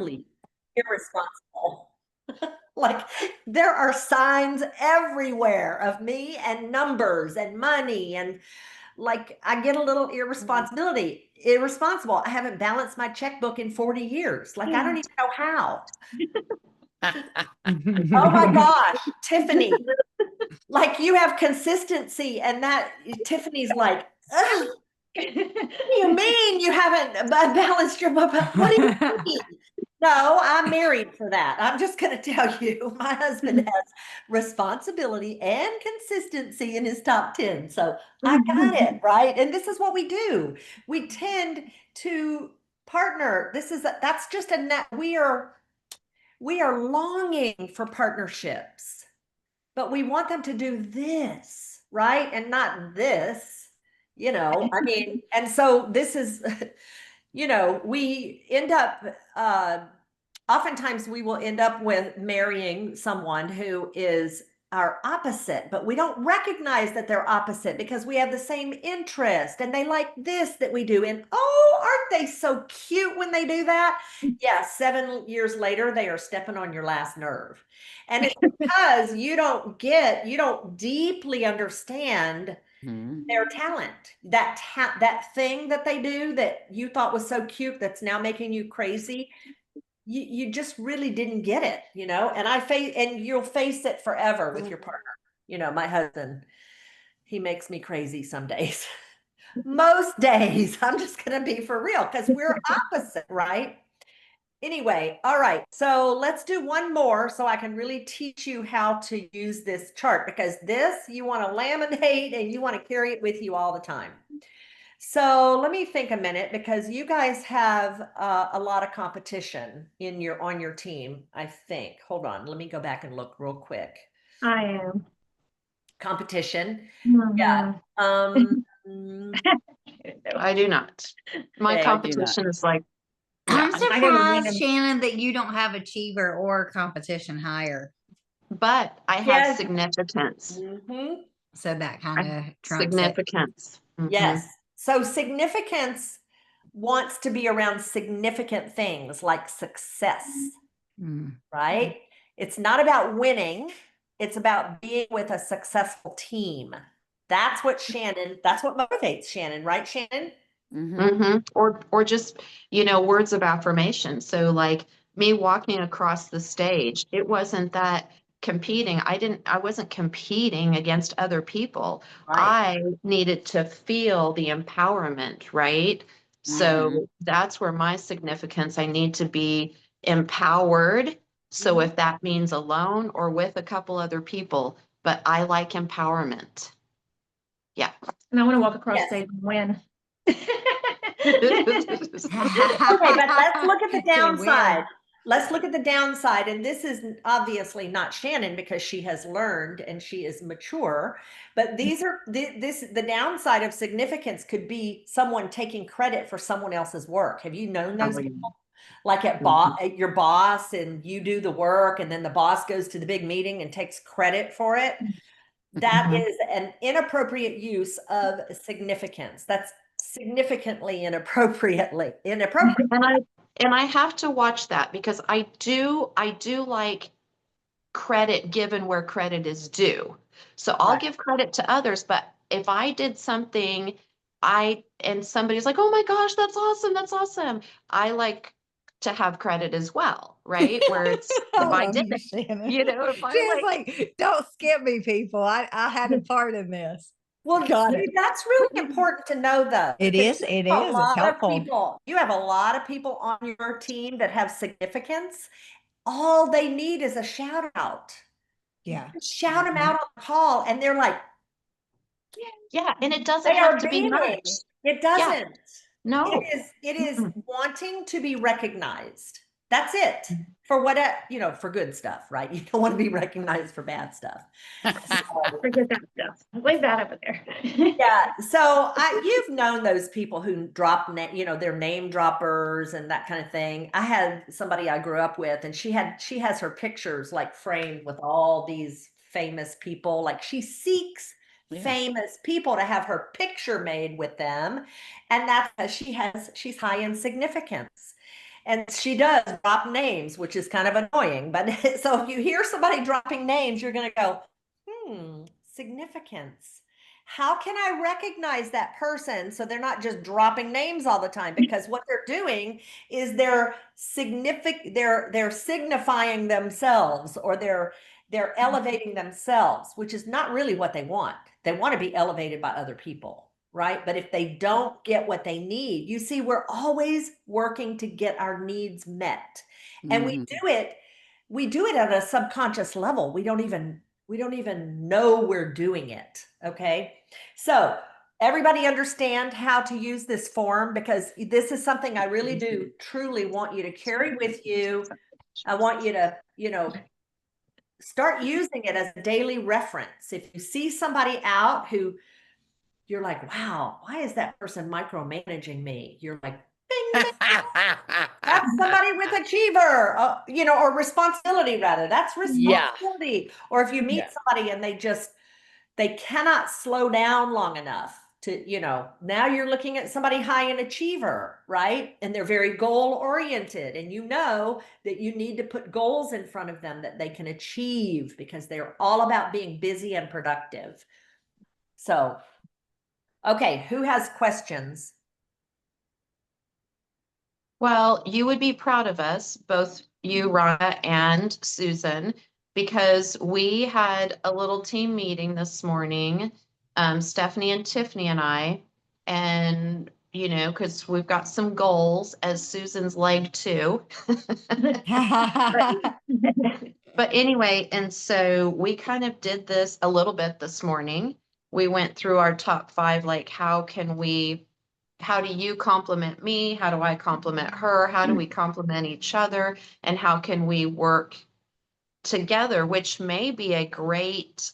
wildly irresponsible. Like there are signs everywhere of me and numbers and money and like I get a little irresponsible. I haven't balanced my checkbook in 40 years. Like I don't even know how. Oh my gosh, Tiffany, like you have consistency and that Tiffany's like, ugh, what do you mean you haven't balanced your book? What do you mean? No, I'm married for that. I'm just going to tell you, my husband has responsibility and consistency in his top 10. So I got it, right? And this is what we do. We tend to partner. That's just a net. We are longing for partnerships, but we want them to do this, right? And not this, I mean, and so this is, we end up, oftentimes we will end up with marrying someone who is our opposite, but we don't recognize that they're opposite because we have the same interest and they like this that we do. And oh, aren't they so cute when they do that? Yeah, 7 years later, they are stepping on your last nerve. And it's because you don't deeply understand their talent, that thing that they do that you thought was so cute that's now making you crazy. You just really didn't get it, and you'll face it forever with your partner. My husband, he makes me crazy some days. Most days, I'm just gonna be for real because we're opposite, right? Anyway, all right. So let's do one more so I can really teach you how to use this chart because this you want to laminate and you want to carry it with you all the time. So let me think a minute because you guys have a lot of competition on your team, I think. Hold on, let me go back and look real quick. I am. Competition. Yeah. I do not. My competition is like, I'm surprised, Shannon, that you don't have achiever or competition higher. But I have significance. So that kind of trumps significance. Yes. So significance wants to be around significant things like success, right? It's not about winning. It's about being with a successful team. That's what motivates Shannon, right, Shannon? Or just, words of affirmation. So like me walking across the stage, it wasn't that competing. I wasn't competing against other people. Right. I needed to feel the empowerment, right? So that's where my significance, I need to be empowered. So if that means alone or with a couple other people, but I like empowerment. Yeah. And I want to walk across stage and win. Okay, but let's look at the downside. Let's look at the downside. And this is obviously not Shannon because she has learned and she is mature. But the downside of significance could be someone taking credit for someone else's work. Have you known those people? Like at your boss and you do the work and then the boss goes to the big meeting and takes credit for it. That is an inappropriate use of significance. That's significantly inappropriate. And I have to watch that because I do like credit given where credit is due. So I'll give credit to others, but if I did something and somebody's like, "Oh my gosh, that's awesome." I like to have credit as well, right? Where it's if I did it, if I like, don't skip me, people. I had a part in this. Well, that's really important to know, though. It is. It's helpful. You have a lot of people on your team that have significance. All they need is a shout out. Yeah. Just shout them out on the call, and they're like, "Yeah." And it doesn't have to be much. It doesn't. Yeah. No, it is wanting to be recognized. That's it. For what, for good stuff, right? You don't want to be recognized for bad stuff. Forget that stuff. Leave that over there. Yeah. So you've known those people who drop, they're name droppers and that kind of thing. I had somebody I grew up with, and she has her pictures like framed with all these famous people. Like she seeks famous people to have her picture made with them, and that's she's high in significance. And she does drop names, which is kind of annoying. But so if you hear somebody dropping names, you're going to go, significance. How can I recognize that person so they're not just dropping names all the time? Because what they're doing is they're signifying themselves, or they're elevating themselves, which is not really what they want. They want to be elevated by other people, right? But if they don't get what they need, you see, we're always working to get our needs met. And we do it at a subconscious level. We don't even know we're doing it. Okay. So everybody understand how to use this form, because this is something I really do truly want you to carry with you. I want you to, start using it as a daily reference. If you see somebody out who you're like, wow, why is that person micromanaging me? You're like, bing, that's somebody with achiever, or responsibility rather. That's responsibility. Or if you meet somebody and they cannot slow down long enough to, now you're looking at somebody high in achiever, right? And they're very goal oriented. And you know that you need to put goals in front of them that they can achieve, because they're all about being busy and productive. So, okay, who has questions? Well, you would be proud of us, both you, Rhonda, and Susan, because we had a little team meeting this morning, Stephanie and Tiffany and I, and because we've got some goals, as Susan's leg too. But anyway, and so we kind of did this a little bit this morning. We went through our top 5, like how do you compliment me? How do I compliment her? How do we compliment each other? And how can we work together, which may be a great,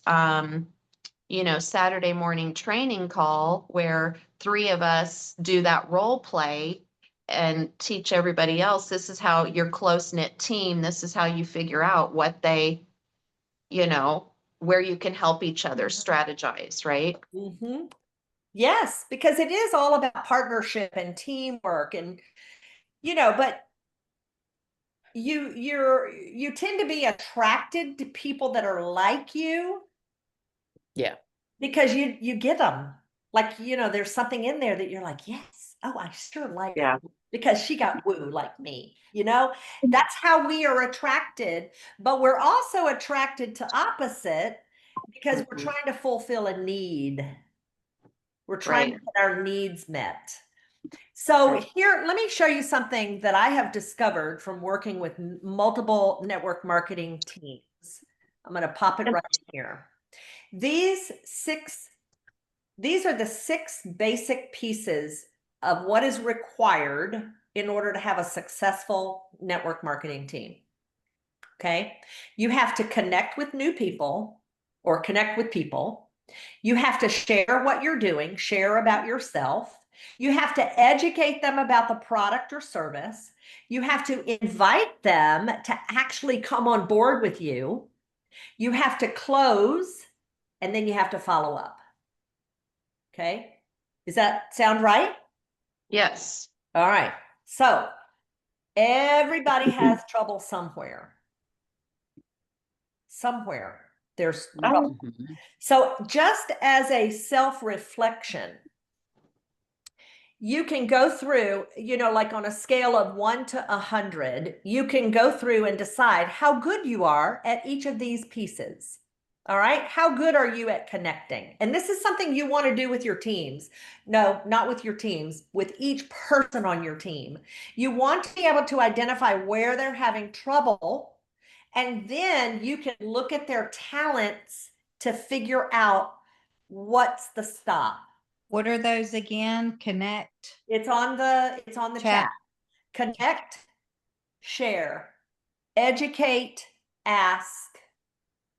Saturday morning training call where 3 of us do that role play and teach everybody else, this is how your close-knit team, this is how you figure out what they, where you can help each other strategize, right? Mm-hmm. Yes, because it is all about partnership and teamwork, and but you tend to be attracted to people that are like you. Yeah. Because you get them. Like, there's something in there that you're like, yes, oh, I sure like her because she got woo like me. That's how we are attracted, but we're also attracted to opposite because we're trying to fulfill a need. We're trying to get our needs met. So here, let me show you something that I have discovered from working with multiple network marketing teams. I'm going to pop it right in here. These are the 6 basic pieces of what is required in order to have a successful network marketing team. Okay. You have to connect with new people or connect with people. You have to share what you're doing, share about yourself. You have to educate them about the product or service. You have to invite them to actually come on board with you. You have to close, and then you have to follow up. Okay. Does that sound right? Yes. All right. So everybody has trouble somewhere. Somewhere there's trouble. So just as a self-reflection, you can go through, like on a scale of 1 to 100, you can go through and decide how good you are at each of these pieces. All right. How good are you at connecting? And this is something you want to do with your teams. No, not with your teams, with each person on your team. You want to be able to identify where they're having trouble, and then you can look at their talents to figure out what's the stop. What are those again? Connect. It's on the chat. Connect, share, educate, ask,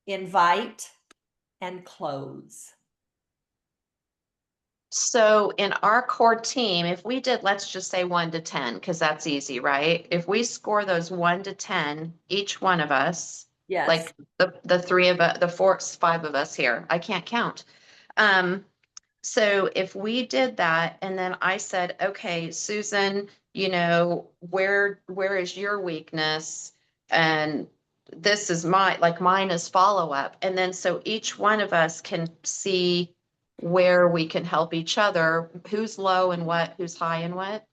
invite, and close. So in our core team, if we did, let's just say 1 to 10, because that's easy, right? If we score those 1 to 10, each one of us, Yes. like the 3 of us, the 5 of us here, I can't count. So if we did that, and then I said, okay, Susan, where is your weakness? And this is mine is follow up. And then so each one of us can see where we can help each other, who's low and what, who's high and what,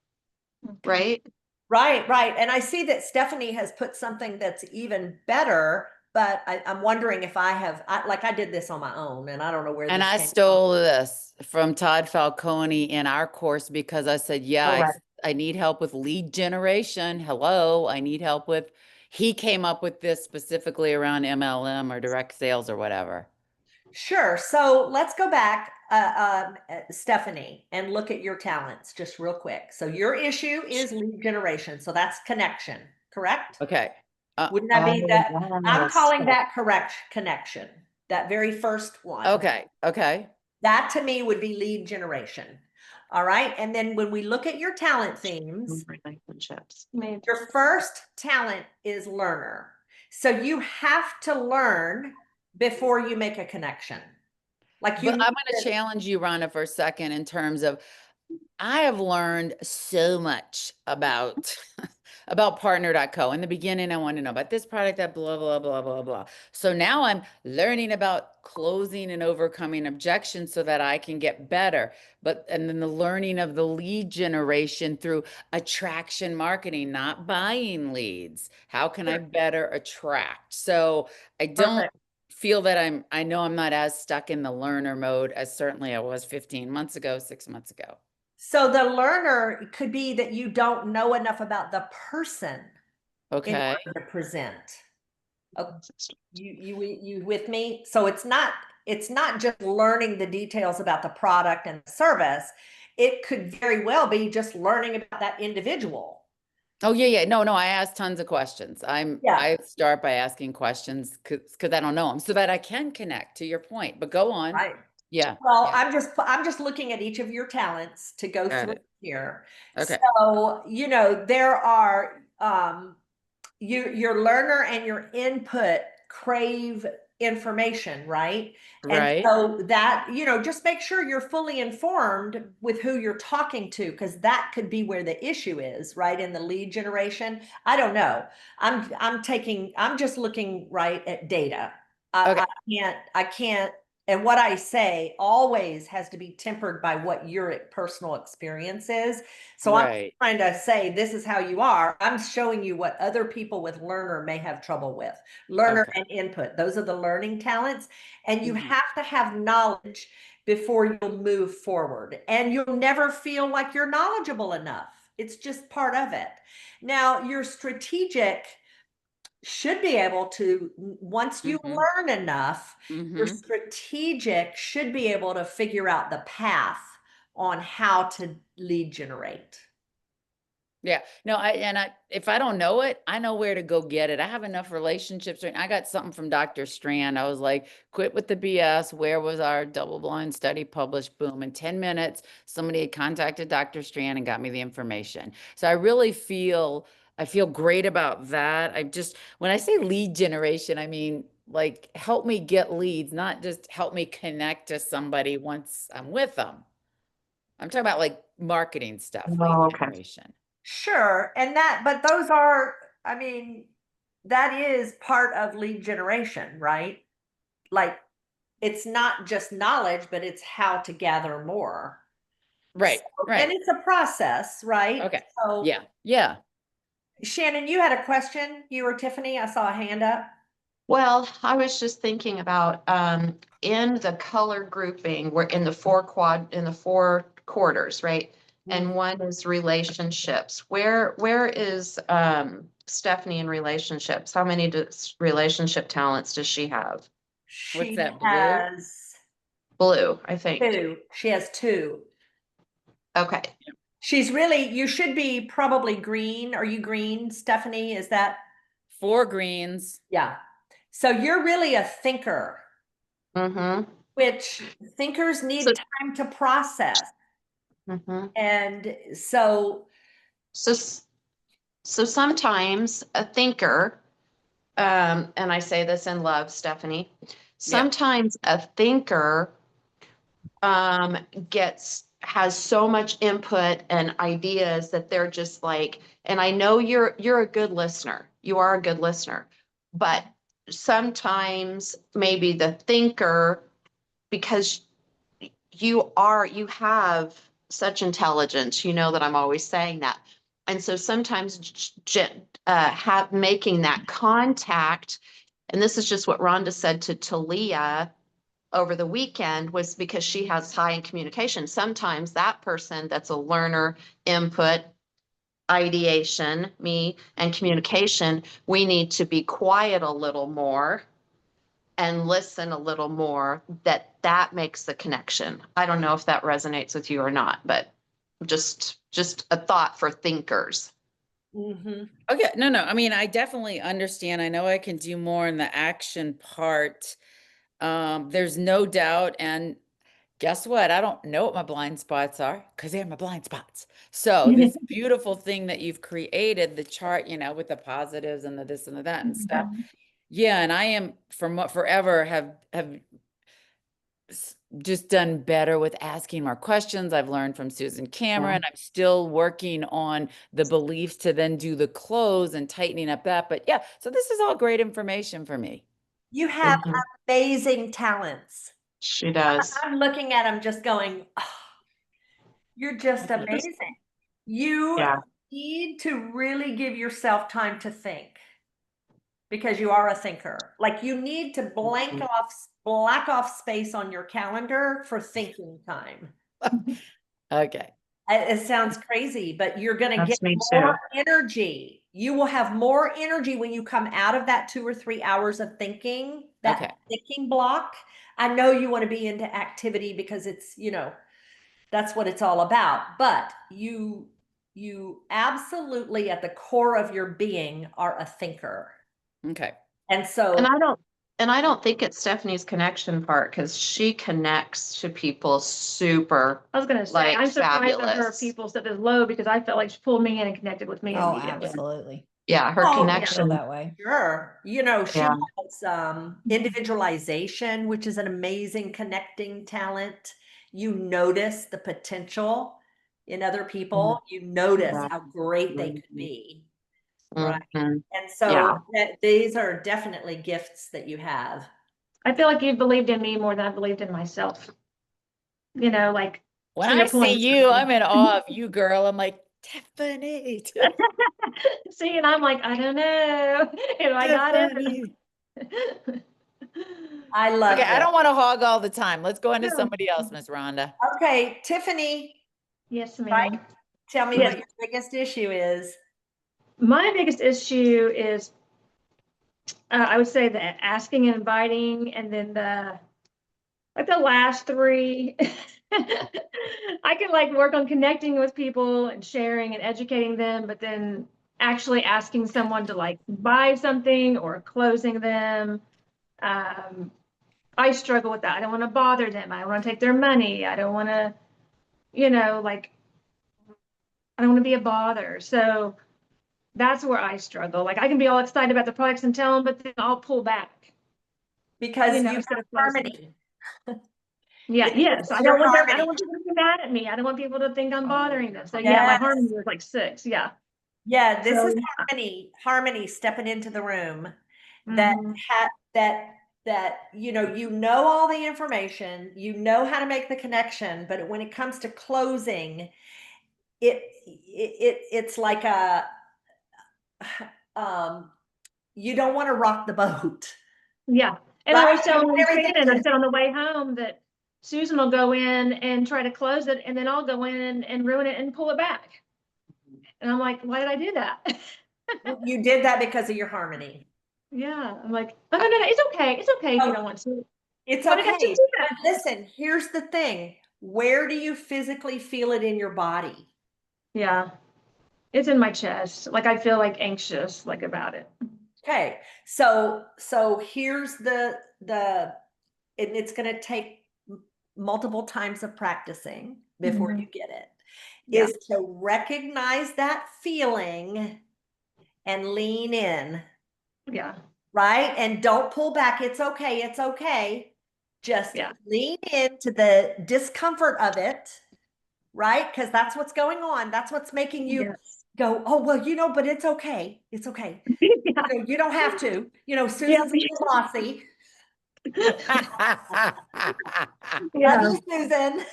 right? Right. And I see that Stephanie has put something that's even better, but I'm wondering if I did this on my own and I don't know where And this I came stole this from Todd Falcone in our course because I said, yeah, from. Right. I need help with lead generation. Hello, I need help with, he came up with this specifically around MLM or direct sales or whatever. Sure. So let's go back, Stephanie, and look at your talents just real quick. So your issue is lead generation. So that's connection, correct? Okay. Wouldn't that be that? I'm yes. calling that correct connection. That very first one. Okay. Okay. That to me would be lead generation. All right. And then when we look at your talent themes, Relationships. your first talent is learner. So you have to learn before you make a connection. Like you But I'm going to challenge you, Rhonda, for a second in terms of I have learned so much about about partner.co. In the beginning, I wanted to know about this product, that blah, blah, blah, blah, blah. So now I'm learning about closing and overcoming objections so that I can get better. And then the learning of the lead generation through attraction marketing, not buying leads. How can I better attract? So I don't Perfect. feel that I know I'm not as stuck in the learner mode as certainly I was 15 months ago, 6 months ago. So the learner could be that you don't know enough about the person in Okay. order to present. Oh, you with me? So it's not just learning the details about the product and the service. It could very well be just learning about that individual. Oh yeah. No, I ask tons of questions. Yeah. I start by asking questions because I don't know them so that I can connect to your point, but go on. Right. Yeah. Well, yeah. I'm just looking at each of your talents to go Got through it. here. Okay. So, there are your learner and your input crave information, right? And Right. so that, just make sure you're fully informed with who you're talking to, because that could be where the issue is, right? In the lead generation. I don't know. I'm just looking right at data. Okay. I can't, and what I say always has to be tempered by what your personal experience is. So I'm Right. trying to say this is how you are. I'm showing you what other people with learner may have trouble with. Learner Okay. and input. Those are the learning talents. And you Mhm. have to have knowledge before you'll move forward. And you'll never feel like you're knowledgeable enough. It's just part of it. Now, your strategic should be able to, once you Mhm. learn enough, your Mhm. strategic should be able to figure out the path on how to lead generate. Yeah. No, if I don't know it, I know where to go get it. I have enough relationships. I got something from Dr. Strand. I was like, quit with the BS. Where was our double-blind study published? Boom. In 10 minutes, somebody had contacted Dr. Strand and got me the information. So I feel great about that. When I say lead generation, I mean, like, help me get leads, not just help me connect to somebody once I'm with them. I'm talking about like marketing stuff, lead Okay. generation. Sure. But those are, I mean, that is part of lead generation, right? Like, it's not just knowledge, but it's how to gather more. Right. Right. And it's a process, right? Okay. So, Yeah. Yeah. Shannon, you had a question. You or Tiffany? I saw a hand up. Well, I was just thinking about in the color grouping, we're in the four quarters, right? And one is relationships. Where is Stephanie in relationships? How many relationship talents does she have? What's She that, blue? has Blue, I think. two. She has two. Okay. You should be probably green. Are you green, Stephanie? Is that? 4 greens. Yeah. So you're really a thinker, Mm-hmm. which thinkers need So- time to process. Mm-hmm. And so, So sometimes a thinker, and I say this in love, Stephanie, sometimes a thinker has so much input and ideas that they're just like, and I know you're a good listener. You are a good listener, but sometimes maybe the thinker, because you have such intelligence, you know that I'm always saying that. And so sometimes making that contact, and this is just what Rhonda said to Talia over the weekend, was because she has high in communication. Sometimes that person that's a learner, input, ideation, me, and communication, we need to be quiet a little more and listen a little more, that makes the connection. I don't know if that resonates with you or not, but just a thought for thinkers. Okay, no, I mean, I definitely understand. I know I can do more in the action part. There's no doubt. And guess what? I don't know what my blind spots are because they're my blind spots. So this beautiful thing that you've created, the chart, with the positives and the this and the that and stuff. Yeah, and I am forever have just done better with asking more questions. I've learned from Susan Cameron. I'm still working on the beliefs to then do the close and tightening up that. But yeah, so this is all great information for me. You have amazing talents. She does. I'm looking at them just going, oh, you're just amazing. You need to really give yourself time to think because you are a thinker. Like you need to black off space on your calendar for thinking time. Okay. It sounds crazy, but you're going to get me more energy. You will have more energy when you come out of that 2 or 3 hours of thinking, that thinking block. I know you want to be into activity because it's, that's what it's all about. But you absolutely at the core of your being are a thinker. Okay. And so and I don't think it's Stephanie's connection part, because she connects to people super. I was gonna say, like, I'm surprised that her fabulous. people said it's low because I felt like she pulled me in and connected with me Oh, immediately. absolutely. Yeah, her I feel connection. that way. sure. She Yeah. has individualization, which is an amazing connecting talent. You notice the potential in other people. You notice how great they could be. Right. Mhm. And so these are definitely gifts that you have. I feel like you've believed in me more than I believed in myself. Like when to I your see point. you, I'm in awe of you, girl. I'm like, Tiffany. See, and I'm like, I don't know if I got it. I love Okay, I it. don't want to hog all the time. Let's go into somebody else, Miss Rhonda. Okay, Tiffany. Yes, ma'am. Right? Tell me what your biggest issue is. My biggest issue is, I would say the asking and inviting, and then the last three. I can work on connecting with people and sharing and educating them, but then actually asking someone to buy something or closing them. I struggle with that. I don't want to bother them. I don't want to take their money. I don't want to, I don't want to be a bother. So that's where I struggle. I can be all excited about the products and tell them, but then I'll pull back. Because you have harmony. Yeah, yes. I don't want people to be mad at me. I don't want people to think I'm bothering them. So my harmony is 6. Yeah. Yeah, this is harmony stepping into the room that you know all the information, you know how to make the connection, but when it comes to closing, it's like you don't want to rock the boat. Yeah. And I was telling Shannon, I said on the way home that Susan will go in and try to close it, and then I'll go in and ruin it and pull it back. And I'm like, why did I do that? You did that because of your harmony. Yeah. I'm like, oh, no, it's okay. It's okay if you don't want to. It's okay. Listen, here's the thing. Where do you physically feel it in your body? Yeah. It's in my chest. I feel anxious about it. Okay. So here's and it's going to take multiple times of practicing before you get it, is to recognize that feeling and lean in. Yeah. Right? And don't pull back. It's okay. It's okay. Just lean into the discomfort of it right? Because that's what's going on. That's what's making you Yes. go, oh, well, but it's okay. It's okay. Yeah. You don't have to, Yeah. Susan's a little bossy. Love Yeah. you, Susan.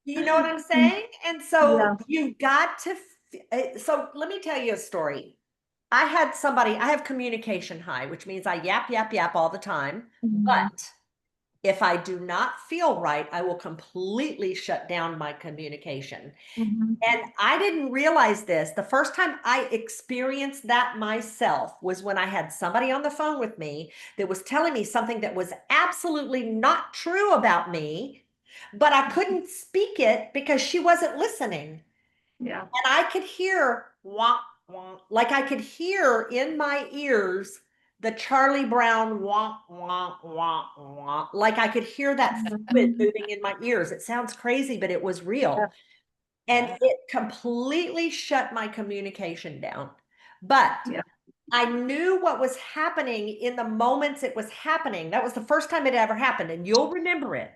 You know what I'm saying? And so Yeah. you've got to, so let me tell you a story. I have communication high, which means I yap, yap, yap all the time. Mhm. But if I do not feel right, I will completely shut down my communication. Mhm. And I didn't realize this. The first time I experienced that myself was when I had somebody on the phone with me that was telling me something that was absolutely not true about me, but I couldn't speak it because she wasn't listening. Yeah. And I could hear wah, wah, like I could hear in my ears the Charlie Brown wah, wah, wah, wah. Like I could hear that fluid moving in my ears. It sounds crazy, but it was real. And it completely shut my communication down. But Yeah. I knew what was happening in the moments it was happening. That was the first time it ever happened. And you'll remember it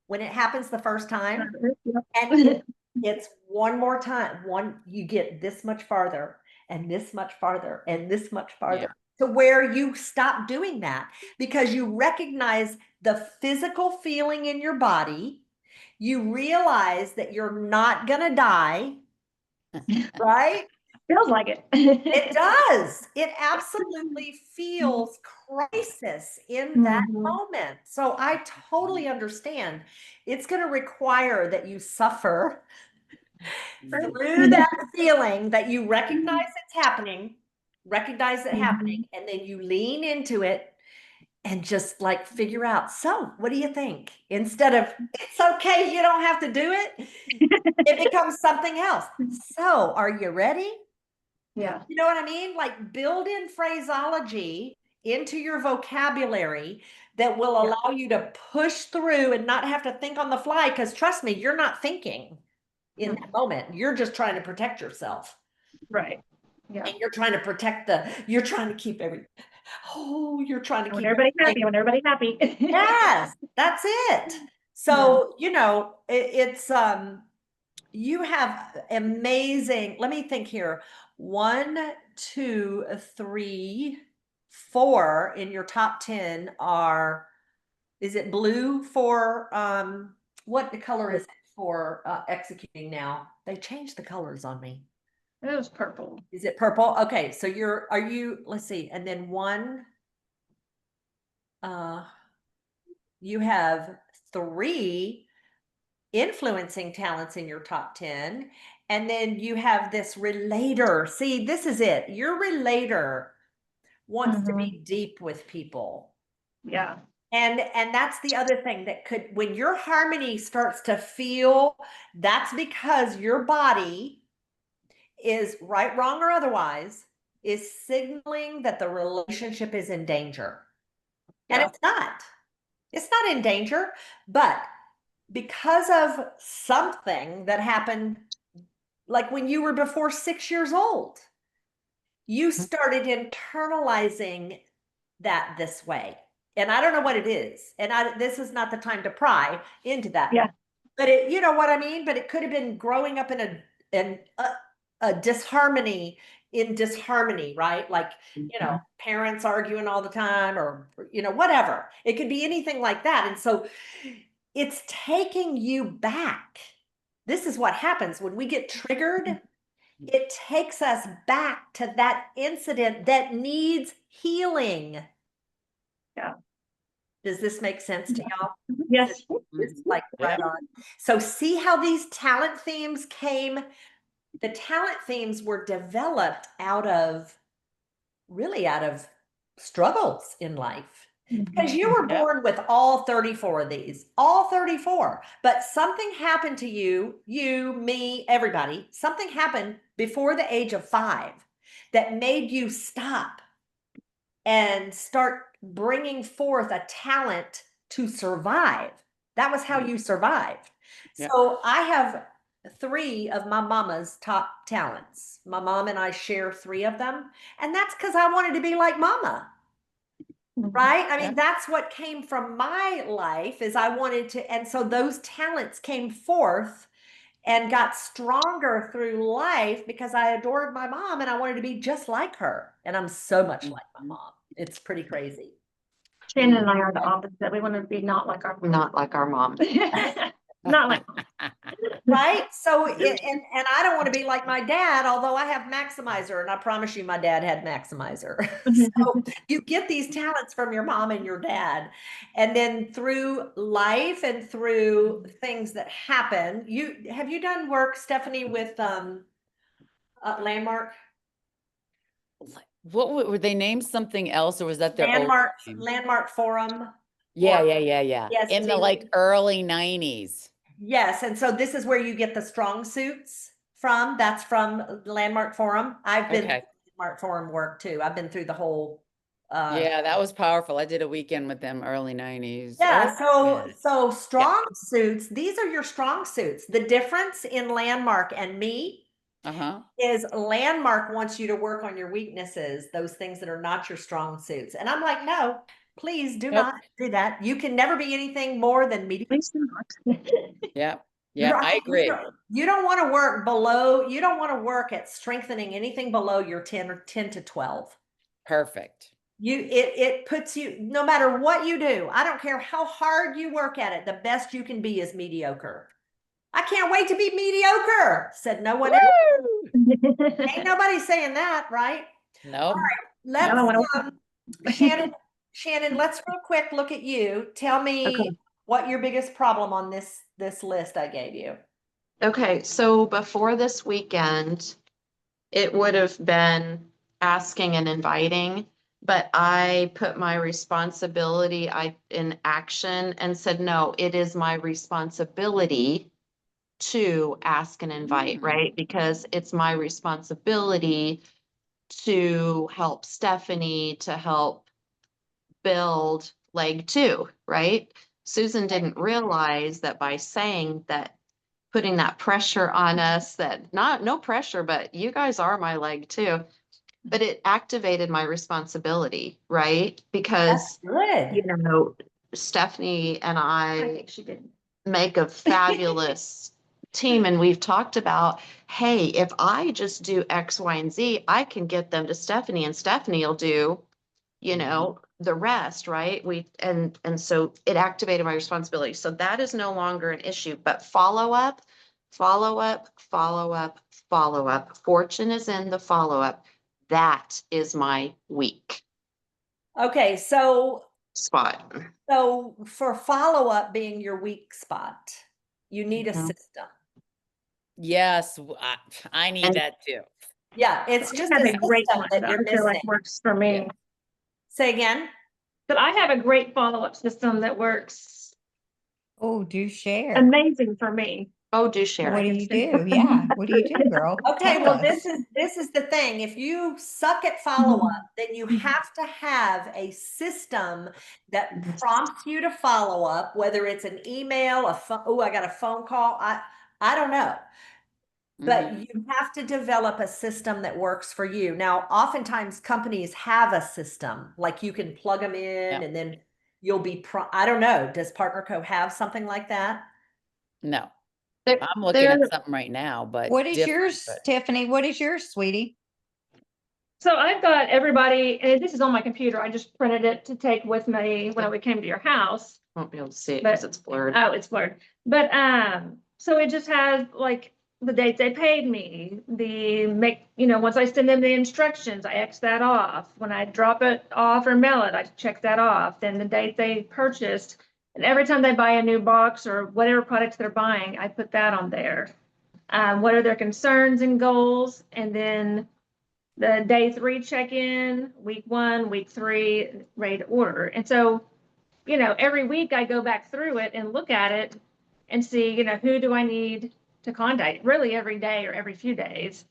when it happens the first time. And it's one more time. You get this much farther and this much farther and this much farther to where you stop doing that because you recognize the physical feeling in your body. You realize that you're not going to die, right? Feels like it. It does. It absolutely feels crisis in that Mhm. moment. So I totally understand. It's going to require that you suffer through that feeling, that you recognize it's happening, recognize it happening, and then you lean into it and just like figure out, so what do you think? Instead of, it's okay, you don't have to do it, it becomes something else. So are you ready? Yeah. You know what I mean? Like build in phraseology into your vocabulary that will allow you to push through and not have to think on the fly. Because trust me, you're not thinking in that moment. You're just trying to protect yourself. Right. Yeah. And you're trying to keep you're trying to When keep everybody's everything. happy, when everybody's happy. Yes, that's it. So, it's, you have amazing, let me think here. 1, 2, 3, 4 in your top 10 are, is it blue for, what color is it for executing now? They changed the colors on me. It was purple. Is it purple? Okay, so let's see, and then you have 3 influencing talents in your top 10. And then you have this relator. See, this is it. Your relator wants to be deep with people. Yeah. And that's the other thing that when your harmony starts to feel, that's because your body is right, wrong, or otherwise, is signaling that the relationship is in danger. And it's not. It's not in danger, but because of something that happened, like when you were before 6 years old, you started internalizing that this way. And I don't know what it is. And this is not the time to pry into that. Yeah. But you know what I mean? But it could have been growing up in a disharmony, right? Like, parents arguing all the time or, whatever. It could be anything like that. And so it's taking you back. This is what happens when we get triggered. It takes us back to that incident that needs healing. Yeah. Does this make sense to y'all? Yes. It's like right on. So see how these talent themes came? The talent themes were developed out of struggles in life. Because you were born with all 34 of these, all 34. But something happened to you, me, everybody. Something happened before the age of 5 that made you stop and start bringing forth a talent to survive. That was how you survived. Yeah. So I have 3 of my mama's top talents. My mom and I share 3 of them. And that's because I wanted to be like mama. right? I mean, Yeah. that's what came from my life is I wanted to, and so those talents came forth and got stronger through life because I adored my mom and I wanted to be just like her. And I'm so much like my mom. It's pretty crazy. Shannon and I are the opposite. We want to be not like our Not like our mom. not like Right? So, and I don't want to be like my dad, although I have Maximizer, and I promise you my dad had Maximizer. So you get these talents from your mom and your dad. And then through life and through things that happen, have you done work, Stephanie, with Landmark? What were they named something else, or was that their old name? Landmark Forum? Yeah, or yeah. In the like early 90s. Yes, and so this is where you get the strong suits from. That's from Landmark Forum. I've been Okay. through Landmark Forum work too. I've been through the whole Yeah, that was powerful. I did a weekend with them early 90s. yeah, Oh, so strong suits, these are your strong suits. The difference in Landmark and me uh-huh. is Landmark wants you to work on your weaknesses, those things that are not your strong suits. And I'm like, no, please do Nope. not do that. You can never be anything more than mediocre. Please not. Yeah. Yeah, I agree. You don't want to work below, you don't want to work at strengthening anything below your 10 or 10 to 12. Perfect. It puts you, no matter what you do, I don't care how hard you work at it, the best you can be is mediocre. I can't wait to be mediocre, said no one else. Ain't nobody saying that, right? Nope. Let's Shannon, let's real quick look at you. Tell me what your biggest problem on this list I gave you. Okay, so before this weekend, it would have been asking and inviting, but I put my responsibility in action and said, no, it is my responsibility to ask and invite, right? Because it's my responsibility to help Stephanie, to help build leg two, right? Susan didn't realize that by saying that, putting that pressure on us, that no pressure, but you guys are my leg too. But it activated my responsibility, right? Because, Good. Stephanie and I I think she did. make a fabulous team. And we've talked about, hey, if I just do X, Y, and Z, I can get them to Stephanie and Stephanie will do, the rest, right? And so it activated my responsibility. So that is no longer an issue, but follow up. Fortune is in the follow-up. That is my weak Okay, so spot. for follow-up being your weak spot, you need a Mhm. system. Yes, I need And- that too. Yeah, it's just I a have a great system one that that you're I feel like missing. works for me. Yeah. Say again? But I have a great follow-up system that works Oh, do share. amazing for me. Oh, do share. What do you do? Yeah. What do you do, girl? Okay, Tell well, us. this is the thing. If you suck at follow-up, then you have to have a system that prompts you to follow up, whether it's an email, a phone. Oh, I got a phone call. I don't know. But you have to develop a system that works for you. Now, oftentimes companies have a system, like you can plug them in and then you'll be, I don't know. Does PartnerCo have something like that? No, They're- I'm looking at something right now, but What is different, yours, but- Tiffany? What is yours, sweetie? So I've got everybody, and this is on my computer. I just printed it to take with me when we came to your house. Won't be able to see it because it's blurred. Oh, it's blurred. But so it just has like the dates they paid me, once I send them the instructions, I X that off. When I drop it off or mail it, I check that off. Then the date they purchased. And every time they buy a new box or whatever products they're buying, I put that on there. What are their concerns and goals? And then the day 3 check-in, week 1, week 3, ready to order. And so, every week I go back through it and look at it and see, who do I need to contact, really every day or every few days.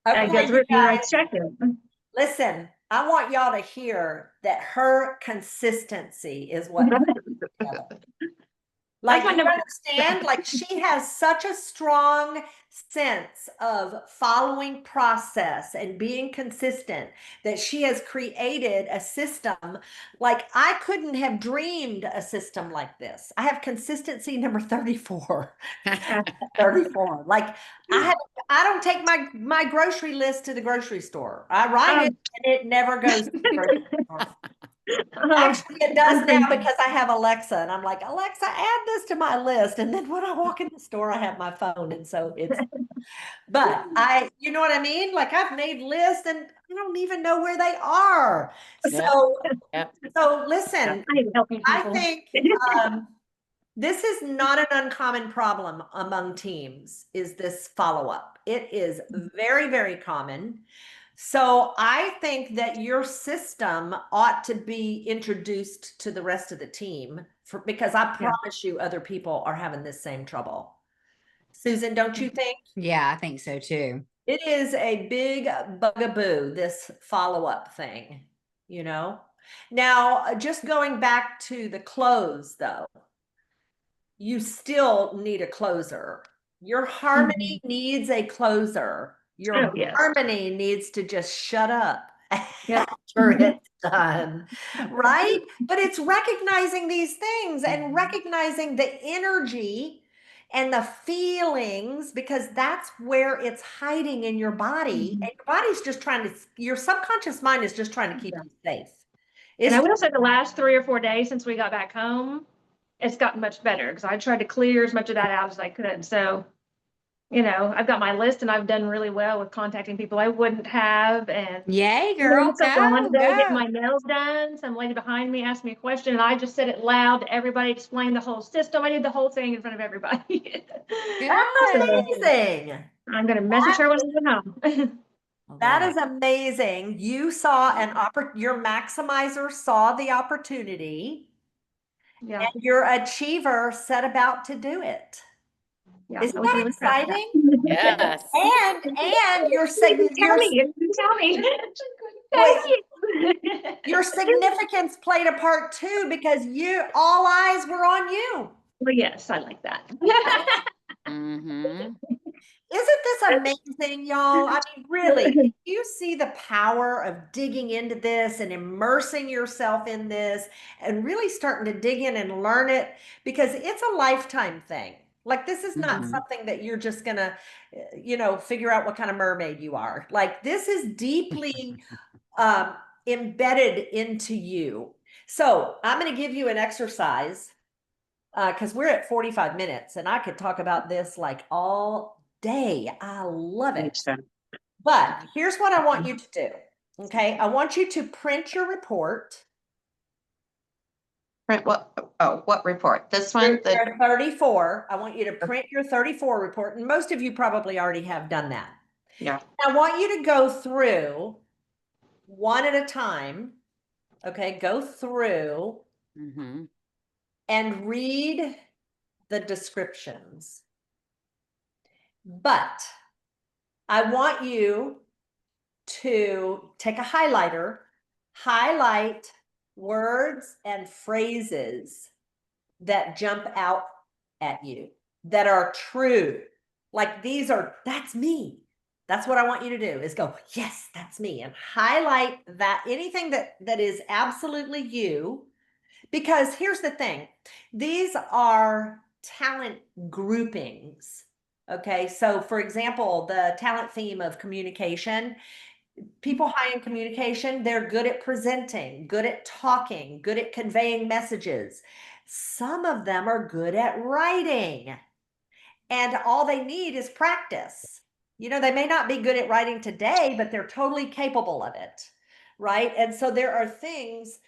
I go through and I check it. Listen, I want y'all to hear that her consistency is what. Like, my you number. understand? Like, she has such a strong sense of following process and being consistent that she has created a system. Like, I couldn't have dreamed a system like this. I have consistency number 34. 34. Like, I don't take my grocery list to the grocery store. I write it and it never goes to the grocery store. Actually, it does now because I have Alexa, and I'm like, Alexa, add this to my list. And then when I walk in the store, I have my phone. And so it's, but you know what I mean? Like, I've made lists and I don't even know where they are. Yep. So, Yep. so listen, I hate helping I people. think this is not an uncommon problem among teams, is this follow-up. It is very, very common. So I think that your system ought to be introduced to the rest of the team because I promise you other people are having this same trouble. Susan, don't you think? Yeah, I think so too. It is a big bugaboo, this follow-up thing, you know? Now, just going back to the close though, you still need a closer. Your harmony needs a closer. Your harmony needs to just shut up after it's done, right? But it's recognizing these things and recognizing the energy and the feelings, because that's where it's hiding in your body. And your body's just trying to, your subconscious mind is just trying to keep you safe. And I will say the last 3 or 4 days since we got back home, it's gotten much better because I tried to clear as much of that out as I could. So, you know, I've got my list and I've done really well with contacting people I wouldn't have. And Yay, girl, so Ronda go. get my nails done. Some lady behind me asked me a question and I just said it loud to everybody, explained the whole system. I did the whole thing in front of everybody. That's amazing. I'm going to message her when I get home. That is amazing. You saw your maximizer saw the opportunity. Yeah. And your achiever set about to do it. Yeah, Isn't that really exciting? Yes. And your tell me. Thank you. Your significance played a part too, because all eyes were on you. Well, yes, I like that. Mm-hmm. Isn't this amazing, y'all? I mean, really, you see the power of digging into this and immersing yourself in this and really starting to dig in and learn it, because it's a lifetime thing. Like, this is not something that you're just gonna, figure out what kind of mermaid you are. Like, this is deeply embedded into you. So I'm going to give you an exercise because we're at 45 minutes and I could talk about this like all day. I love it. But here's what I want you to do. Okay. I want you to print your report. Print what? Oh, what report? This one? Your 34. I want you to print your 34 report. And most of you probably already have done that. Yeah. I want you to go through one at a time. Okay. Go through and read the descriptions. But I want you to take a highlighter, highlight words and phrases that jump out at you, that are true. Like, that's me. That's what I want you to do, is go, yes, that's me. And highlight that, anything that is absolutely you. Because here's the thing, these are talent groupings. Okay, so for example, the talent theme of communication, people high in communication, they're good at presenting, good at talking, good at conveying messages. Some of them are good at writing, and all they need is practice. They may not be good at writing today, but they're totally capable of it, right? And so there are things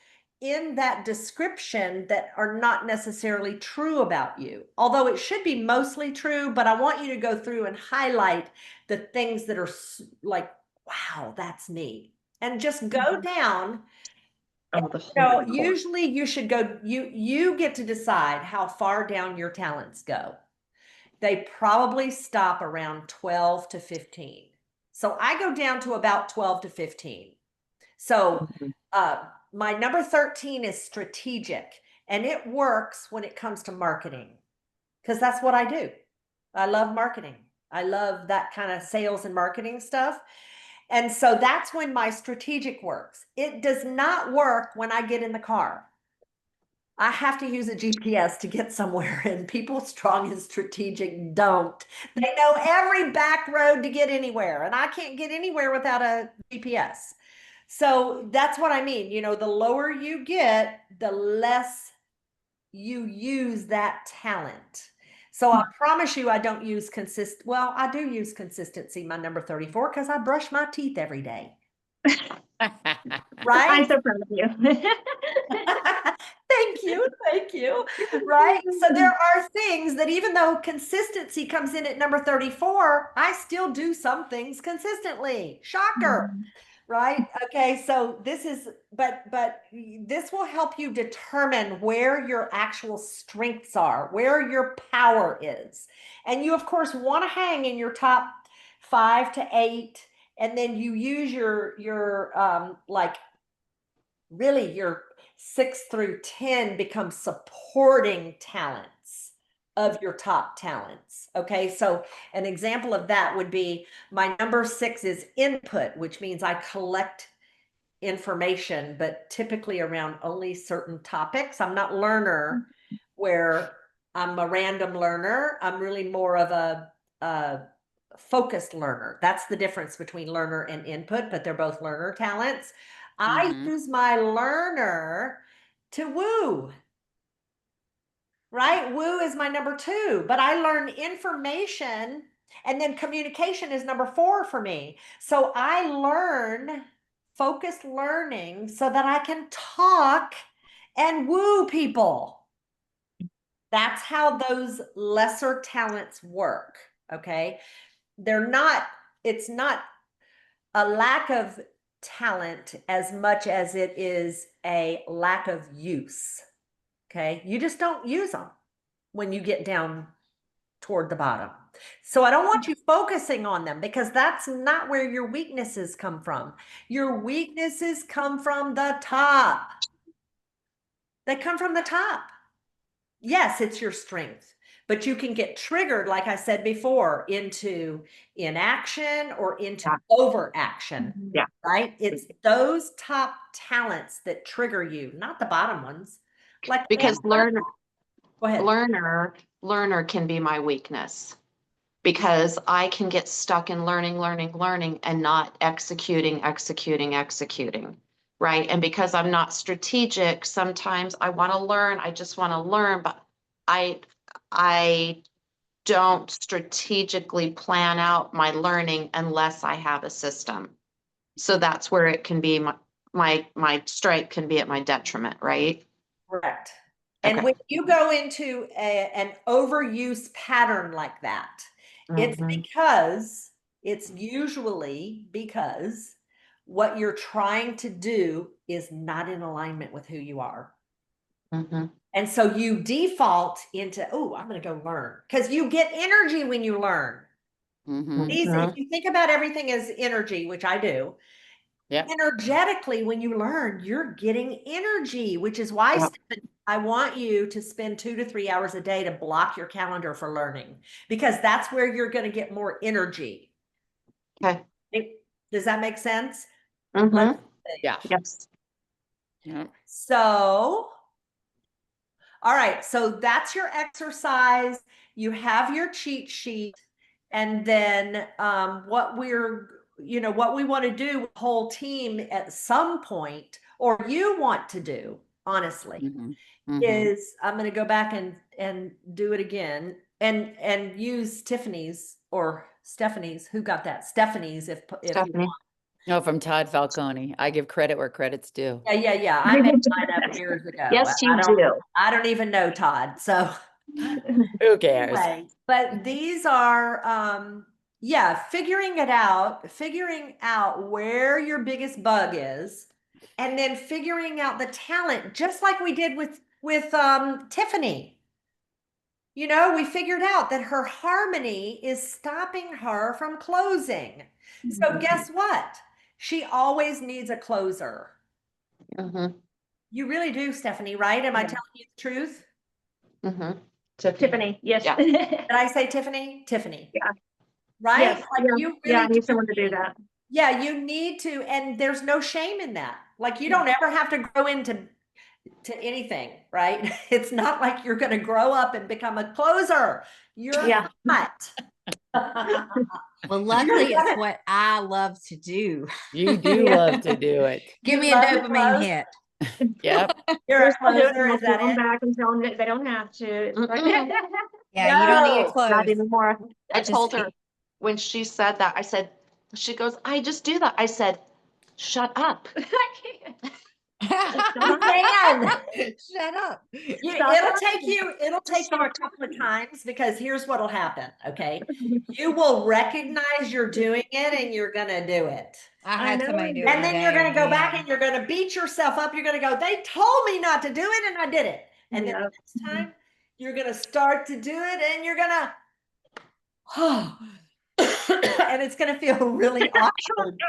in that description that are not necessarily true about you, although it should be mostly true. But I want you to go through and highlight the things that are like, wow, that's me. And just go down. Usually you should go, you get to decide how far down your talents go. They probably stop around 12 to 15. So I go down to about 12 to 15. So my number 13 is strategic, and it works when it comes to marketing. because that's what I do. I love marketing. I love that kind of sales and marketing stuff. And so that's when my strategic works. It does not work when I get in the car. I have to use a GPS to get somewhere, and people strong and strategic don't. They know every back road to get anywhere, and I can't get anywhere without a GPS. So that's what I mean. You know, the lower you get, the less you use that talent. So I promise you, I don't use well, I do use consistency, my number 34, because I brush my teeth every day. I'm Right? so proud of you. Thank you. Thank you. Right? So there are things that even though consistency comes in at number 34, I still do some things consistently. Shocker. Right? Okay, so this is, but this will help you determine where your actual strengths are, where your power is. And you, of course, want to hang in your top 5 to 8, and then you use your like really your 6 through 10 become supporting talents of your top talents. Okay, so an example of that would be my number 6 is input, which means I collect information, but typically around only certain topics. I'm not learner where I'm a random learner. I'm really more of a focused learner. That's the difference between learner and input, but they're both learner talents. I use my learner to woo. Right? Woo is my number 2, but I learn information, and then communication is number 4 for me. So I learn focused learning so that I can talk and woo people. That's how those lesser talents work. Okay. It's not a lack of talent as much as it is a lack of use. Okay. You just don't use them when you get down toward the bottom. So I don't want you focusing on them, because that's not where your weaknesses come from. Your weaknesses come from the top. They come from the top. Yes, it's your strength, but you can get triggered, like I said before, into inaction or into overaction. Yeah. Right? It's those top talents that trigger you, not the bottom ones. Like Because go ahead. learner can be my weakness, because I can get stuck in learning and not executing. Right. And because I'm not strategic, sometimes I want to learn. I just want to learn, but I don't strategically plan out my learning unless I have a system. So that's where it can be my strength can be at my detriment, right? Correct. And Okay. when you go into an overuse pattern like that, it's usually because what you're trying to do is not in alignment with who you are. And so you default into, oh, I'm going to go learn, because you get energy when you learn. If you think about everything as energy, which I do, energetically, when you learn, you're getting energy, which is why I want you to spend 2 to 3 hours a day to block your calendar for learning, because that's where you're going to get more energy. Okay. Does that make sense? Yeah. Yes. Yep. So, all right. So that's your exercise. You have your cheat sheet. And then what we want to do, whole team at some point, or you want to do, honestly, is I'm going to go back and do it again and use Tiffany's or Stephanie's. Who got that? Stephanie's, if you want. No, from Todd Falcone. I give credit where credit's due. Yeah. I made mine up years ago. Yes, you do. I don't even know Todd, so who cares? anyway, but these are figuring out where your biggest bug is, and then figuring out the talent, just like we did with Tiffany. You know, we figured out that her harmony is stopping her from closing. So guess what? She always needs a closer. You really do, Stephanie, right? Am I telling you the truth? Tiffany, yes. Yeah. Did I say Tiffany? Tiffany. Yeah. Right? Yes, Like yeah, you yeah, I really need someone to do that. Yeah, you need to, and there's no shame in that. Like you don't ever have to grow into anything, right? It's not like you're going to grow up and become a closer. You're Yeah. not. Well, luckily it's what I love to do. You do Yeah. love to do it. Give You me a love to dopamine close? hit. Yep. You're We're a still doing it, closer, and is I'll that pull them it? back and tell them that they don't have to. It's like- Yeah, you don't need to No, close. Not anymore. I Just told her be- when she said that, I said, she goes, I just do that. I said, shut up. I can't. you can. Shut up. It'll take you a couple of times because here's what'll happen, okay? You will recognize you're doing it and you're gonna do it. I I had know somebody it do is. it And then you're today, gonna go back yeah. and you're gonna beat yourself up. You're gonna go, they told me not to do it and I did it. And then Yeah. the next time you're gonna start to do it and you're gonna, oh, and it's gonna feel really awkward,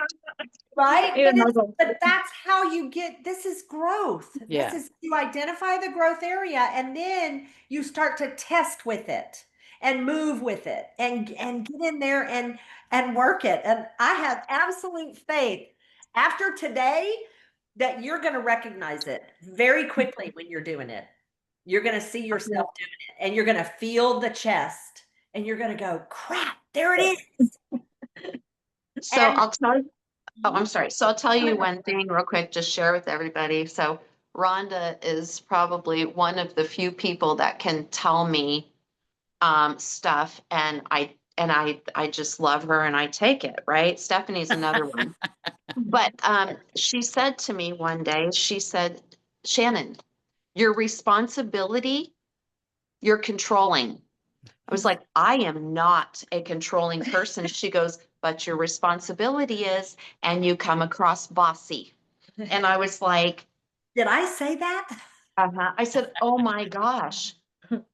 right? Yeah, But that's how you get, this is growth. Yeah. This is, you identify the growth area and then you start to test with it and move with it and get in there and work it. And I have absolute faith after today that you're going to recognize it very quickly when you're doing it. You're going to see yourself doing it and you're going to feel the chest and you're going to go, crap, there it is. So And- I'll tell you, oh, I'm sorry. So I'll tell you one thing real quick, just share with everybody. So Rhonda is probably one of the few people that can tell me stuff and I just love her and I take it, right? Stephanie's another one. But she said to me one day, she said, Shannon, your responsibility, you're controlling. I was like, I am not a controlling person. She goes, but your responsibility is, and you come across bossy. And I was like, Did I say that? I said, oh my gosh.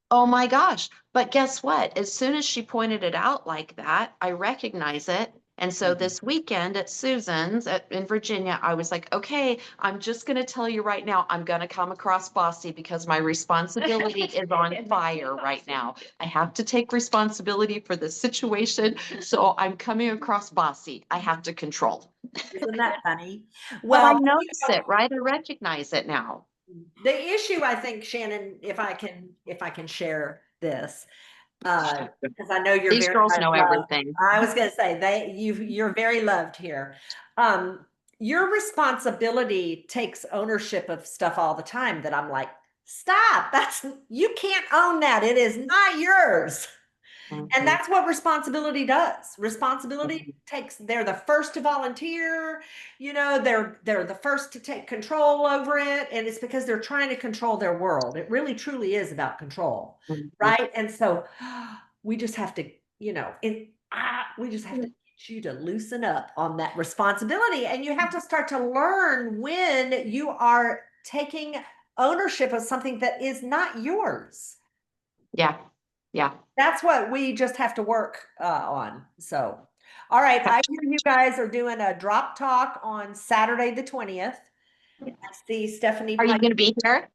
Oh my gosh. But guess what? As soon as she pointed it out like that, I recognize it. And so this weekend at Susan's in Virginia, I was like, okay, I'm just going to tell you right now, I'm going to come across bossy because my responsibility is on fire right now. I have to take responsibility for the situation. So I'm coming across bossy. I have to control. Isn't that funny? Well, I Well, notice it, right? I recognize it now. the issue, I think, Shannon, if I can share this, because I know you're These very girls much know loved. everything. I was going to say you're very loved here. Your responsibility takes ownership of stuff all the time that I'm like, stop, you can't own that. It is not yours. And that's what responsibility does. Responsibility takes, they're the first to volunteer, they're the first to take control over it. And it's because they're trying to control their world. It really truly is about control. Right. And so we just have to, we just have to get you to loosen up on that responsibility. And you have to start to learn when you are taking ownership of something that is not yours. Yeah. Yeah. That's what we just have to work on. So, all right. I hear you guys are doing a drop talk on Saturday, the 20th. I see Stephanie. Are you going to be here?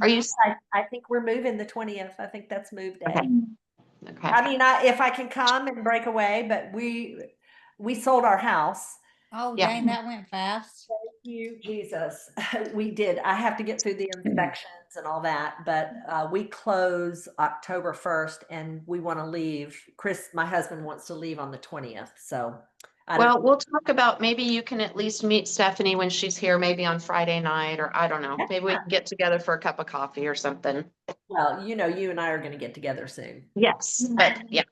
Are you? I think we're moving the 20th. I think that's move day. Okay. Okay. I mean, if I can come and break away, but we sold our house. Oh, Yeah. dang, that went fast. Thank you, Jesus. We did. I have to get through the inspections and all that, but we close October 1st and we want to leave. Chris, my husband, wants to leave on the 20th. So Well, we'll talk about, maybe you can at least meet Stephanie when she's here, maybe on Friday night, or I don't know. Maybe we can get together for a cup of coffee or something. well, you and I are going to get together soon. Yes, but yeah.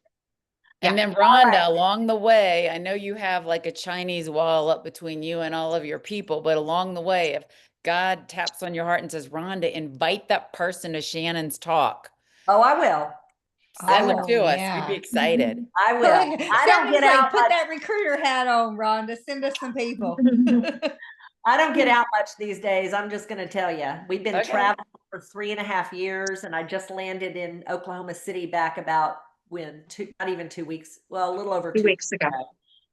And then Rhonda, along the way, I know you have like a Chinese wall up between you and all of your people, but along the way, if God taps on your heart and says, Rhonda, invite that person to Shannon's talk. Oh, I will. Send them Oh, to us. yeah. We'd be excited. I will. I don't get out Put much. that recruiter hat on, Rhonda. Send us some people. I don't get out much these days. I'm just going to tell you, we've been Okay. traveling for 3.5 years, and I just landed in Oklahoma City back about not even 2 weeks. Well, a little over 2 weeks ago.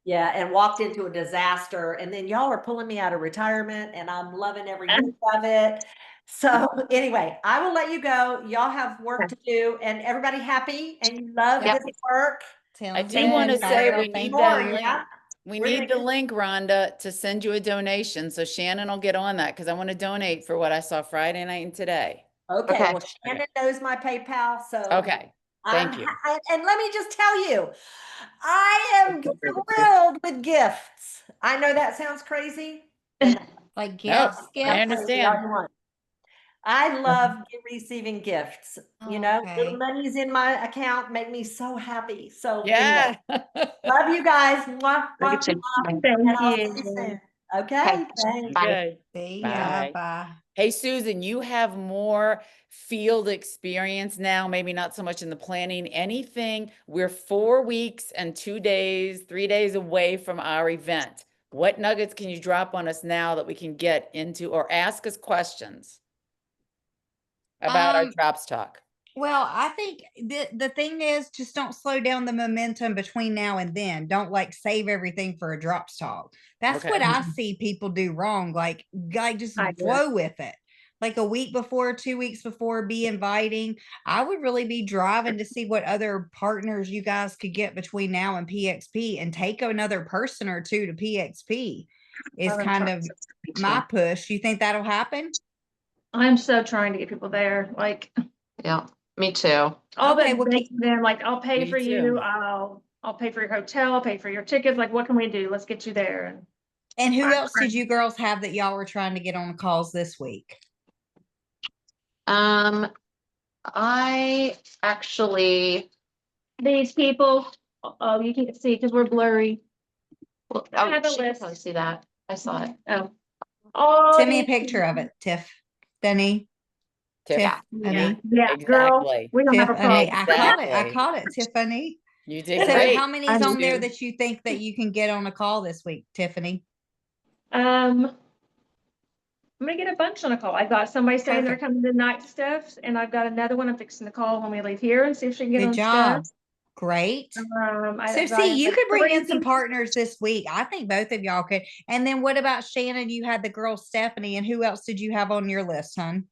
Yeah, and walked into a disaster, and then y'all are pulling me out of retirement, and I'm loving every bit of it. So anyway, I will let you go. Y'all have work to do, and everybody happy, and you love Yeah. this work. I Sounds do want to good. say Barbara, we thank need that you. link. Yeah. We We're need gonna the link, Rhonda, to send you a donation. So Shannon will get on that because I want to donate for what I saw Friday night and today. Okay, Okay. well, Shannon knows my PayPal, so. Okay. Thank you. And let me just tell you, I am thrilled with gifts. I know that sounds crazy. And Like No, gifts, I gifts. understand. I love receiving gifts. You know, Okay. little monies in my account make me so happy. So Yeah. anyway, love you guys. Mwah, Look mwah, at you. mwah. And Thank I'll see you you. soon. Okay, thanks. Bye. Good. See Bye. ya. Bye. Hey, Susan, you have more field experience now, maybe not so much in the planning, anything. We're 4 weeks and 2 days, 3 days away from our event. What nuggets can you drop on us now that we can get into or ask us questions about our Um, drops talk? Well, I think the thing is just don't slow down the momentum between now and then. Don't like save everything for a drops talk. That's Okay. what I see people do wrong. Like just I do. flow with it. Like a week before, 2 weeks before, be inviting. I would really be driving to see what other partners you guys could get between now and PXP and take another person or two to PXP is kind of my push. You think that'll happen? I'm so trying to get people there. Like, Yeah, me too. all Okay, but well, begging them, like, I'll pay Me for you, too. I'll pay for your hotel, I'll pay for your tickets, like, what can we do? Let's get you there. And who I'm else did you girls have that y'all were trying to get on the calls this week? I actually, These people, oh, you can't see because we're blurry. well, I have a she could list. probably see that. I saw it. Oh. All Send me a these picture of it, Tiffany. Tiff. Yeah, Tiffany. yeah, girl, Exactly. we don't have a Tiffany. problem. I caught it. I Exactly. caught it, Tiffany. You did So great. how many's I on there do. that you think that you can get on a call this week, Tiffany? I'm gonna get a bunch on a call. I got somebody saying they're Perfect. coming tonight to Steph's, and I've got another one I'm fixing to call when we leave here and see if she can get Good on job. Steph's. Great. I've So got see, you like could bring 3 in some people. partners this week. I think both of y'all could. And then what about Shannon? You had the girl Stephanie, and who else did you have on your list, hon?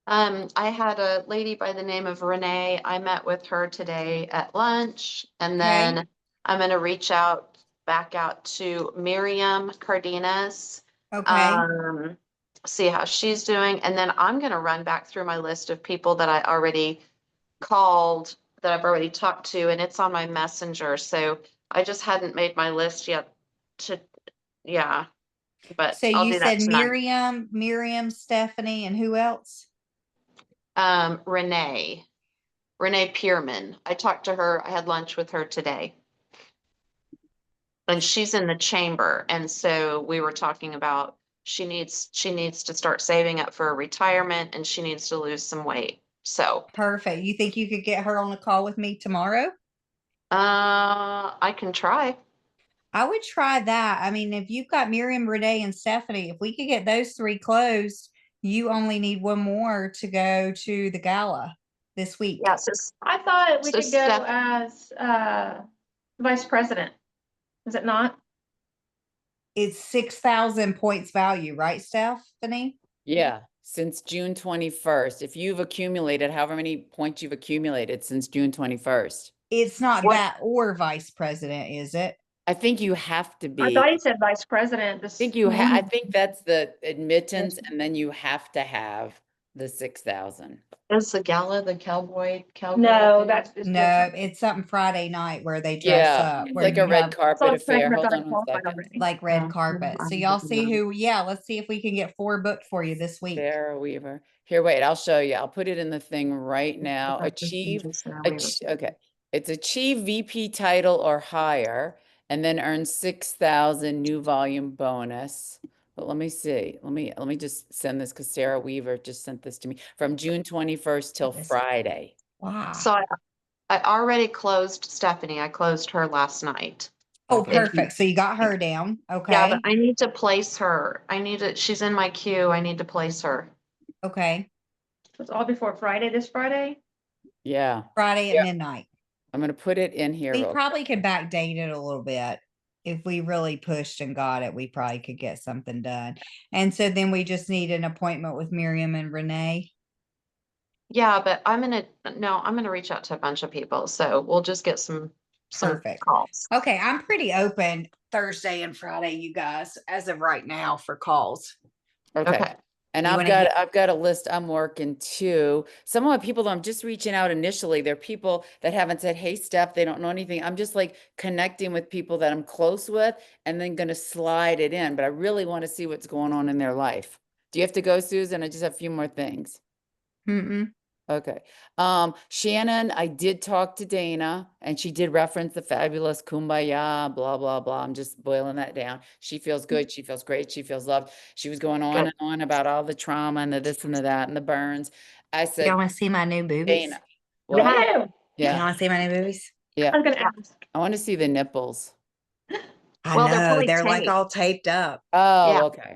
I had a lady by the name of Renee. I met with her today at lunch, and Okay. then I'm going to reach back out to Miriam Cardenas. Okay. See how she's doing, and then I'm going to run back through my list of people that I already called, that I've already talked to, and it's on my messenger. So I just hadn't made my list yet yeah, but So I'll you do that said tonight. Miriam, Stephanie, and who else? Renee Pierman. I talked to her. I had lunch with her today. And she's in the chamber. And so we were talking about she needs to start saving up for a retirement, and she needs to lose some weight. So Perfect. You think you could get her on a call with me tomorrow? I can try. I would try that. I mean, if you've got Miriam, Renee, and Stephanie, if we could get those three closed, you only need one more to go to the gala this week. Yeah, so I thought we So could go Steph- as vice president. Is it not? It's 6,000 points value, right, Stephanie? Yeah, since June 21st. If you've accumulated however many points you've accumulated since June 21st. It's not What- that or vice president, is it? I think you have to I be. thought you said vice president. I think I think that's the admittance, and then you have to have the 6,000. Is the gala the cowboy No, thing? that's No, different. it's something Friday night where they dress Yeah, up, it's where like a you red have carpet So I was affair. thinking, I Hold thought I on one qualified second. already. like red Yeah, carpet. So I'm y'all looking see at who, yeah, let's see if we can get 4 booked for you this week. Sarah Weaver. Here, wait, I'll show you. I'll put it in the thing right now. Okay, this Achieve, is Sarah Weaver. okay. It's achieve VP title or higher, and then earn 6,000 new volume bonus. But let me see. Let me just send this because Sarah Weaver just sent this to me from June 21st till This- Friday. Wow. So I already closed Stephanie. I closed her last night. Oh, Okay. perfect. So you got her down. Okay. Yeah, but I need to place her. She's in my queue. I need to place her. Okay. So it's all before Friday, this Friday? Yeah, Friday at Yeah. midnight. I'm gonna put it in here. We real probably could backdate it a little bit. if we really pushed and got it, we probably could get something done. And so then we just need an appointment with Miriam and Renee. Yeah, but I'm gonna reach out to a bunch of people, so we'll just get some Perfect. calls. Okay, I'm pretty open Thursday and Friday, you guys, as of right now for calls. Okay. And You I've wanna got a list I'm working too. Some of the people that I'm just reaching out initially, they're people that haven't said, hey, Steph, they don't know anything. I'm just like connecting with people that I'm close with and then gonna slide it in. But I really want to see what's going on in their life. Do you have to go, Susan? I just have a few more things. Mm-mm. Okay. Shannon, I did talk to Dana and she did reference the fabulous kumbaya, blah, blah, blah. I'm just boiling that down. She feels good. She feels great. She feels loved. She was going on and on about all the trauma and the this and the that and the burns. I said, Y'all wanna see my new boobies? Dana, what? No, Y'all Yeah, wanna see my new boobies? I yeah. was gonna ask. I want to see the nipples. I Well, they're know, probably they're like taped. all taped up. Oh, Yeah. okay.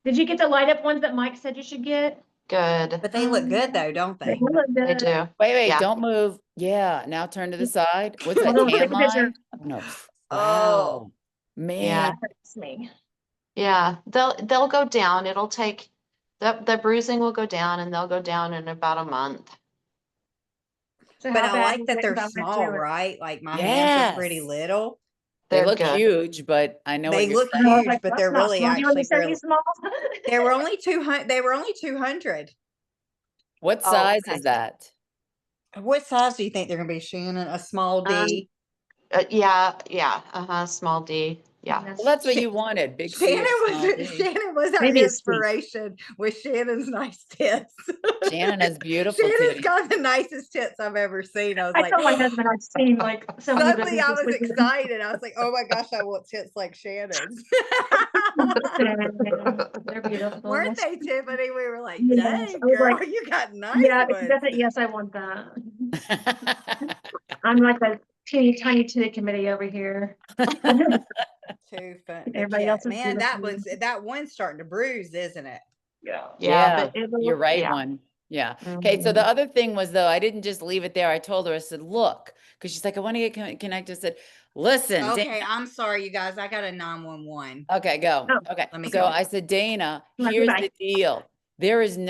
Did you get the light up ones that Mike said you should get? Good. But they look good though, don't They they? look They good. do. Wait, Yeah. don't move. Yeah, now turn to the side. What's that, Hold on, tan take a picture. line? No. Oh. Wow. Man. That hurts me. Yeah. They'll go down. It'll take the bruising will go down, and they'll go down in about a month. So But how I bad like is that it? they're 'Cause I went small, through it. right? Like my hands are pretty Yes. little. They They're look good. huge, but I know what They you're look saying. I was huge, like, but that's they're not really small. You want me actually to send you fairly. small? They were only 200. They were only 200. What Oh, size okay. is that? What size do you think they're gonna be, Shannon? A small D? Yeah. Small D. Yeah. Well, that's what Sh- you wanted, big C Shannon or small was D. Shannon was our Maybe a C. inspiration with Shannon's nice tits. Shannon has beautiful Shannon's titties. got the nicest tits I've ever seen. I was I like, told my husband I've seen like someone who's suddenly I was obviously sleeping. excited. I was like, oh my gosh, I want tits like Shannon's. They're beautiful. Weren't they, Tiffany? We were like, Yes. dang, I was girl, like, you got nice Yeah, it's ones. definitely, yes, I want that. I'm like a teeny tiny titty committee over here. Too fun. But Everybody yeah, else is man, beautiful. that one's starting to bruise, isn't it? Yeah. Yeah, But you're right, yeah. one. Yeah. Okay. So Mhm. the other thing was though, I didn't just leave it there. I told her, I said, look, because she's like, I want to get connected. I said, listen, Okay, I'm sorry, you guys. I got a 911. okay, go. Oh, Okay. Let me So go. I said, Dana, Love you, here's bye. the deal. There is no